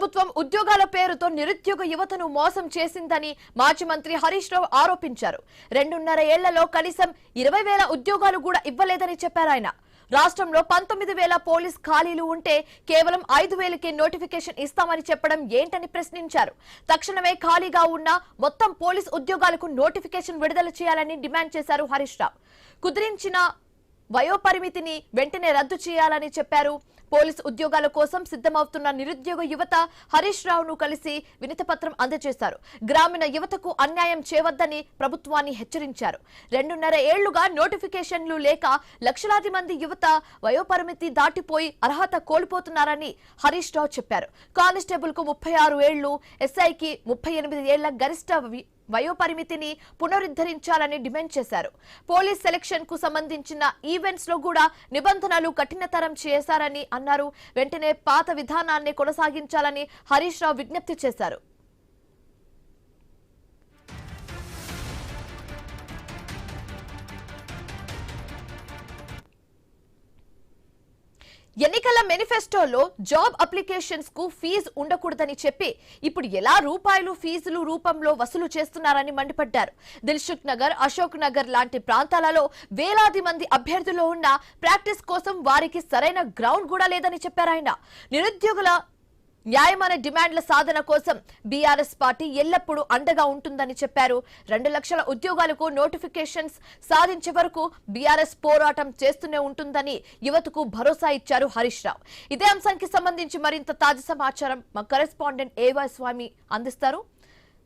ప్రభుత్వం ఉద్యోగాల పేరుతో నిరుద్యోగ యువతను మోసం చేసిందని మాజీ మంత్రి హరీష్ రావు ఆరోపించారు. 2.5 ఏళ్లలో కనీసం 20,000 ఉద్యోగాలు కూడా ఇవ్వలేదని చెప్పారు ఆయన. రాష్ట్రంలో 19,000 పోలీస్ ఖాళీలు ఉంటే కేవలం 5,000కే నోటిఫికేషన్ ఇస్తామని చెప్పడం ఏంటని ప్రశ్నించారు. తక్షణమే ఖాళీగా ఉన్న మొత్తం పోలీస్ ఉద్యోగాలకు నోటిఫికేషన్ విడుదల చేయాలని డిమాండ్ చేశారు హరీష్ రావు. కుదిరించిన వయోపరిమితిని వెంటనే రద్దు చేయాలని చెప్పారు. పోలీసు ఉద్యోగాల కోసం సిద్ధమవుతున్న నిరుద్యోగ యువత హరీష్ రావును కలిసి వినతిపత్రం అందజేశారు. గ్రామీణ యువతకు అన్యాయం చేయవద్దని ప్రభుత్వాన్ని హెచ్చరించారు. 2.5 ఏళ్లుగా నోటిఫికేషన్లు లేక లక్షలాది మంది యువత వయోపరిమితి దాటిపోయి అర్హత కోల్పోతున్నారని హరీష్ రావు చెప్పారు. కానిస్టేబుల్ కు 36 ఏళ్లు, ఎస్ఐకి 38 ఏళ్ల గరిష్ట వయోపరిమితిని పునరుద్ధరించాలని డిమాండ్ చేశారు. పోలీస్ సెలక్షన్ కు సంబంధించిన ఈవెంట్స్ లో కూడా నిబంధనలు కఠినతరం చేశారని అన్నారు. వెంటనే పాత విధానాన్ని కొనసాగించాలని హరీష్ రావు విజ్ఞప్తి చేశారు. ఎన్నికల మేనిఫెస్టోలో జాబ్ అప్లికేషన్స్ కు ఫీజు ఉండకూడదని చెప్పి ఇప్పుడు ఎలా రూపాయలు ఫీజులు రూపంలో వసూలు చేస్తున్నారని మండిపడ్డారు. దిల్సుఖ్ నగర్, అశోక్ నగర్ లాంటి ప్రాంతాలలో వేలాది మంది అభ్యర్థులు ఉన్న ప్రాక్టీస్ కోసం వారికి సరైన గ్రౌండ్ కూడా లేదని చెప్పారు ఆయన. నిరుద్యోగుల న్యాయమైన డిమాండ్ల సాధన కోసం బీఆర్ఎస్ పార్టీ ఎల్లప్పుడూ అండగా ఉంటుందని చెప్పారు. 2 లక్షల ఉద్యోగాలకు నోటిఫికేషన్స్ సాధించే వరకు బీఆర్ఎస్ పోరాటం చేస్తూనే ఉంటుందని యువతకు భరోసా ఇచ్చారు హరీష్ రావు. ఇదే అంశానికి సంబంధించి మరింత తాజా సమాచారం మా కరెస్పాండెంట్ ఏవై స్వామి అందిస్తారు.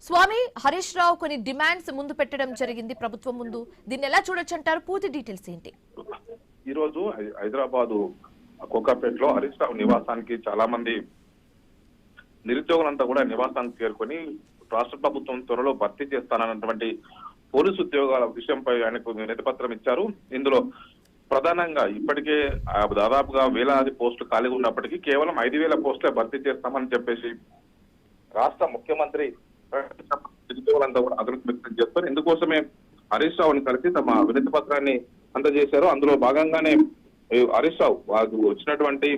స్వామి, హరీష్ రావు కొన్ని డిమాండ్స్ ముందు పెట్టడం జరిగింది ప్రభుత్వం ముందు. దీన్ని ఎలా చూడొచ్చంటారు? పూర్తి డీటెయిల్స్ ఏంటి? ఈ రోజు హైదరాబాద్ కోకాపేటలో హరీష్ రావు నివాసానికి చాలా మంది నిరుద్యోగులంతా కూడా నివాసానికి చేరుకొని రాష్ట్ర ప్రభుత్వం త్వరలో భర్తీ చేస్తానన్నటువంటి పోలీసు ఉద్యోగాల విషయంపై ఆయనకు వినతిపత్రం ఇచ్చారు. ఇందులో ప్రధానంగా ఇప్పటికే దాదాపుగా వేలాది పోస్టులు ఖాళీగా ఉన్నప్పటికీ కేవలం 5,000 పోస్టులే భర్తీ చేస్తామని చెప్పేసి రాష్ట్ర ముఖ్యమంత్రి నిరుద్యోగులంతా కూడా ఆగ్రహం వ్యక్తం చేస్తారు. ఇందుకోసమే హరీష్ రావుని కలిసి తమ వినతి పత్రాన్ని అందజేశారు. అందులో భాగంగానే హరీష్ రావు వారు వచ్చినటువంటి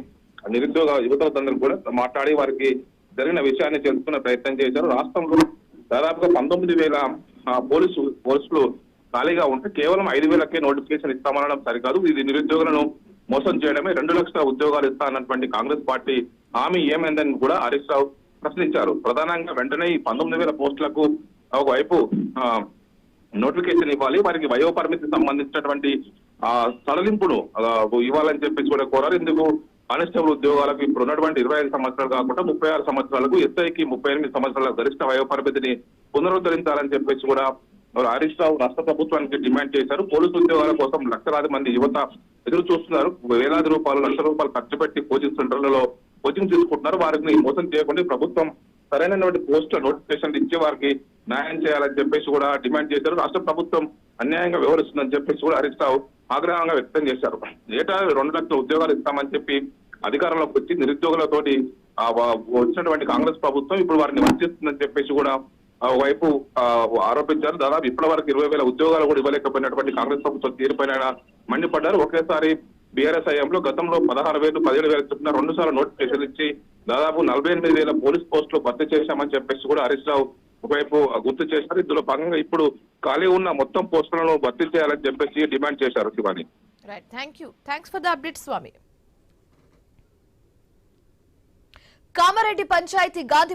నిరుద్యోగ యువతలందరూ కూడా మాట్లాడి వారికి జరిగిన విషయాన్ని తెలుసుకునే ప్రయత్నం చేశారు. రాష్ట్రంలో దాదాపుగా 19,000 పోలీసులు ఖాళీగా ఉంటే కేవలం 5,000కే నోటిఫికేషన్ ఇస్తామనడం సరికాదు. ఇది నిరుద్యోగులను మోసం చేయడమే. 2 లక్షల ఉద్యోగాలు ఇస్తానన్నటువంటి కాంగ్రెస్ పార్టీ హామీ ఏమైందని కూడా హరీష్ రావు ప్రశ్నించారు. ప్రధానంగా వెంటనే ఈ 19,000 పోస్టులకు ఒకవైపు నోటిఫికేషన్ ఇవ్వాలి, వారికి వయోపరిమితి సంబంధించినటువంటి సడలింపును ఇవ్వాలని చెప్పేసి కూడా కోరారు. ఇందుకు కానిస్టేబుల్ ఉద్యోగాలకు ఇప్పుడు ఉన్నటువంటి 25 సంవత్సరాలు కాకుండా 36 సంవత్సరాలకు, ఎస్ఐకి 38 సంవత్సరాల గరిష్ట వయోపరిమితిని పునరుద్ధరించాలని చెప్పేసి కూడా హరీష్ రావు రాష్ట్ర ప్రభుత్వానికి డిమాండ్ చేశారు. పోలీసు ఉద్యోగాల కోసం లక్షలాది మంది యువత ఎదురు చూస్తున్నారు. వేలాది రూపాయలు, లక్షల రూపాయలు ఖర్చు పెట్టి కోచింగ్ సెంటర్లలో కోచింగ్ తీసుకుంటున్నారు. వారిని మోసం చేయకుండా ప్రభుత్వం సరైనటువంటి పోస్టుల నోటిఫికేషన్ ఇచ్చే వారికి న్యాయం చేయాలని చెప్పేసి కూడా డిమాండ్ చేశారు. రాష్ట్ర ప్రభుత్వం అన్యాయంగా వ్యవహరిస్తుందని చెప్పేసి కూడా హరీష్ రావు ఆగ్రహంగా వ్యక్తం చేశారు. ఏటా 2 లక్షల ఉద్యోగాలు ఇస్తామని చెప్పి అధికారంలోకి వచ్చి నిరుద్యోగులతోటి వచ్చినటువంటి కాంగ్రెస్ ప్రభుత్వం ఇప్పుడు వారిని వంచిస్తుందని చెప్పేసి కూడా ఒకవైపు ఆరోపించారు. దాదాపు ఇప్పటి వరకు 20,000 ఉద్యోగాలు కూడా ఇవ్వలేకపోయినటువంటి కాంగ్రెస్ ప్రభుత్వం తీరుపైన మండిపడ్డారు. ఒకేసారి బీఆర్ఎస్ హయాంలో గతంలో 16,000, 17,000 చొప్పున 2 సార్లు నోటిఫికేషన్ ఇచ్చి దాదాపు 48,000 పోలీస్ పోస్టులు భర్తీ చేశామని చెప్పేసి కూడా హరీష్ రావు ఒకవైపు గుర్తు చేశారు. ఇందులో భాగంగా ఇప్పుడు ఖాళీ ఉన్న మొత్తం పోస్టులను భర్తీ చేయాలని చెప్పేసి డిమాండ్ చేశారు. Shivani, right, thanks for the update Swami. Kamareddy panchayati Gandhi